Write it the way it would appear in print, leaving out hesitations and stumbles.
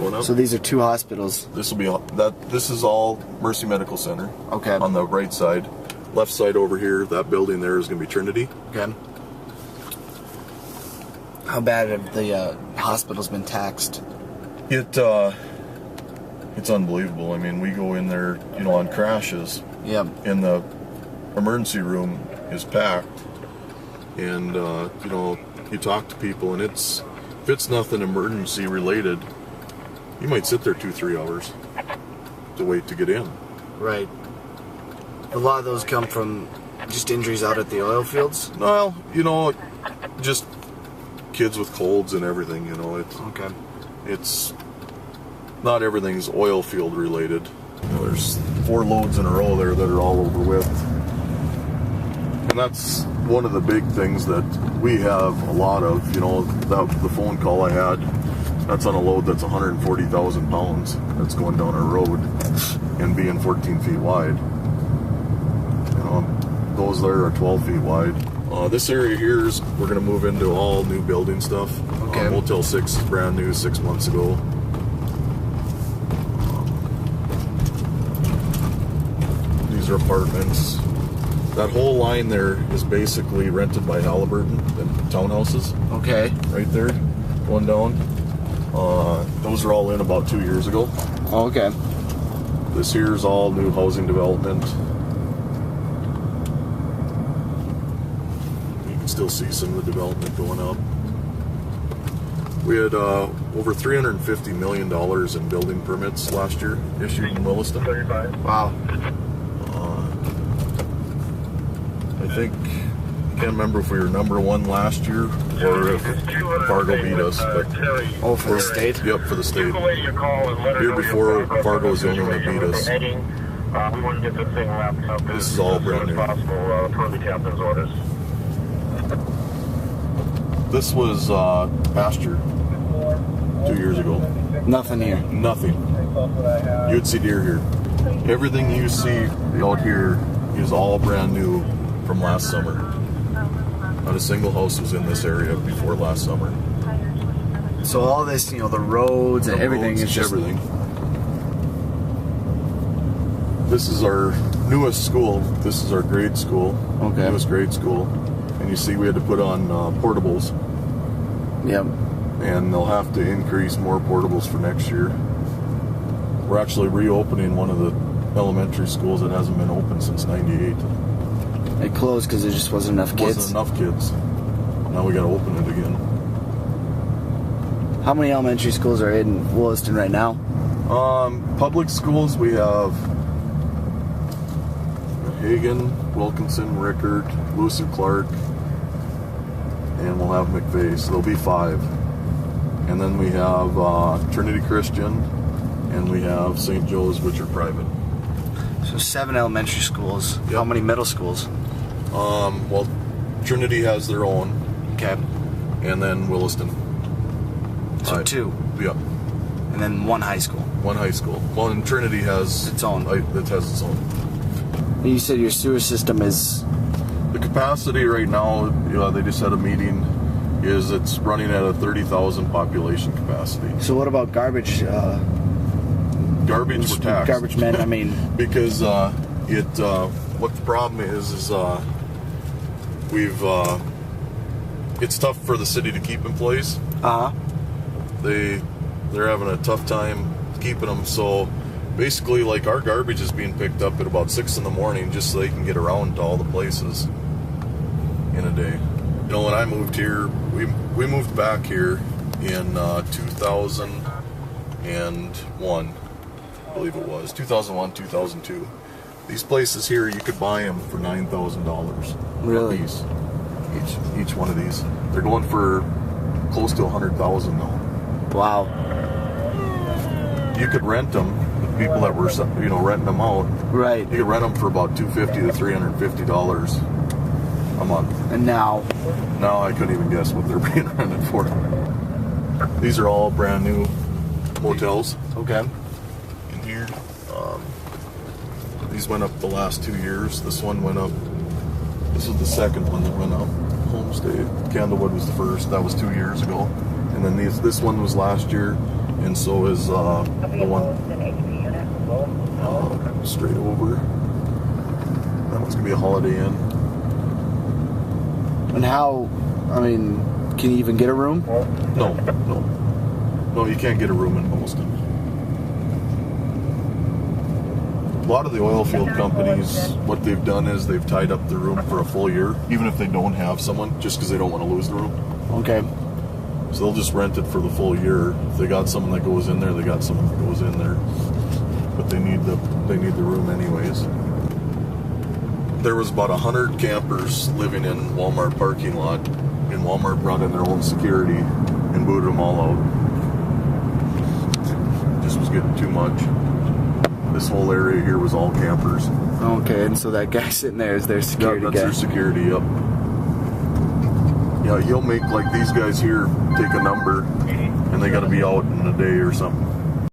going up. So these are 2 hospitals. This will be this is all Mercy Medical Center. Okay. On the right side. Left side over here, that building there is going to be Trinity. Okay. How bad have the hospitals been taxed? It's unbelievable. I mean, we go in there, you know, on crashes. Yeah. And the emergency room is packed. And, you know, you talk to people, and if it's nothing emergency related, you might sit there 2-3 hours to wait to get in. Right. A lot of those come from just injuries out at the oil fields? Well, you know, just kids with colds and everything, you know. It's not everything's oil field related. You know, there's 4 loads in a row there that are all over with. And that's one of the big things that we have a lot of. You know, the phone call I had, that's on a load that's 140,000 pounds that's going down a road and being 14 feet wide. You know, those there are 12 feet wide. This area here is, we're going to move into all new building stuff. Okay. Motel 6 is brand new 6 months ago. These are apartments. That whole line there is basically rented by Halliburton, the townhouses. Okay. Right there, going down. Those are all in about 2 years ago. Oh, okay. This here is all new housing development. You can still see some of the development going up. We had over $350 million in building permits last year issued in Williston. Wow. I think, I can't remember if we were #1 last year or if Fargo beat us. But oh, for the state? Yep, for the state. Year before, Fargo was the only one that beat us. This is all brand new. This was pasture 2 years ago. Nothing here. Nothing. You'd see deer here. Everything you see out here is all brand new from last summer. Not a single house was in this area before last summer. So all this, you know, the roads and everything is just everything. This is our newest school. This is our grade school. Okay. Newest grade school. And you see we had to put on portables. Yep. And they'll have to increase more portables for next year. We're actually reopening one of the elementary schools that hasn't been open since '98. It closed because there just wasn't enough kids. Wasn't enough kids. Now we got to open it again. How many elementary schools are in Williston right now? Public schools, we have Hagen, Wilkinson, Rickard, Lewis and Clark, and we'll have McVeigh, so there'll be 5. And then we have Trinity Christian, and we have St. Joe's, which are private. So 7 elementary schools. Yep. How many middle schools? Well, Trinity has their own. Okay. And then Williston. So 2. Yep. And then 1 high school. 1 high school. Well, and Trinity has its own. It has its own. And you said your sewer system is... The capacity right now, you know, they just had a meeting, is it's running at a 30,000 population capacity. So what about garbage? Garbage were taxed. Garbage men, I mean... Because what the problem is it's tough for the city to keep employees. Uh-huh. They're having a tough time keeping them, so basically, like, our garbage is being picked up at about 6 in the morning just so they can get around to all the places in a day. You know, when I moved here, we moved back here in 2001, I believe it was 2001, 2002. These places here, you could buy them for $9,000. Really? Each one of these. They're going for close to $100,000 now. Wow. You could rent them. People that were, you know, renting them out. Right. You could rent them for about $250 to $350 a month. And now I couldn't even guess what they're being rented for. These are all brand new motels. Okay. In here, these went up the last 2 years. This one went up. This was the second one that went up. Homestay. Candlewood was the first. That was 2 years ago. And then this one was last year. and so is the one straight over. That one's gonna be a Holiday Inn. And how? I mean, can you even get a room? No, you can't get a room in Williston. A lot of the oil field companies, what they've done is they've tied up the room for a full year, even if they don't have someone, just because they don't want to lose the room. Okay. So they'll just rent it for the full year. If they got someone that goes in there, they got someone that goes in there. But they need the room anyways. There was about 100 campers living in Walmart parking lot, and Walmart brought in their own security and booted them all out. Just was getting too much. This whole area here was all campers. Okay, and so that guy sitting there is their security that's guy. their security, yep. Yeah, he'll make, like these guys here, take a number, and they got to be out in a day or something.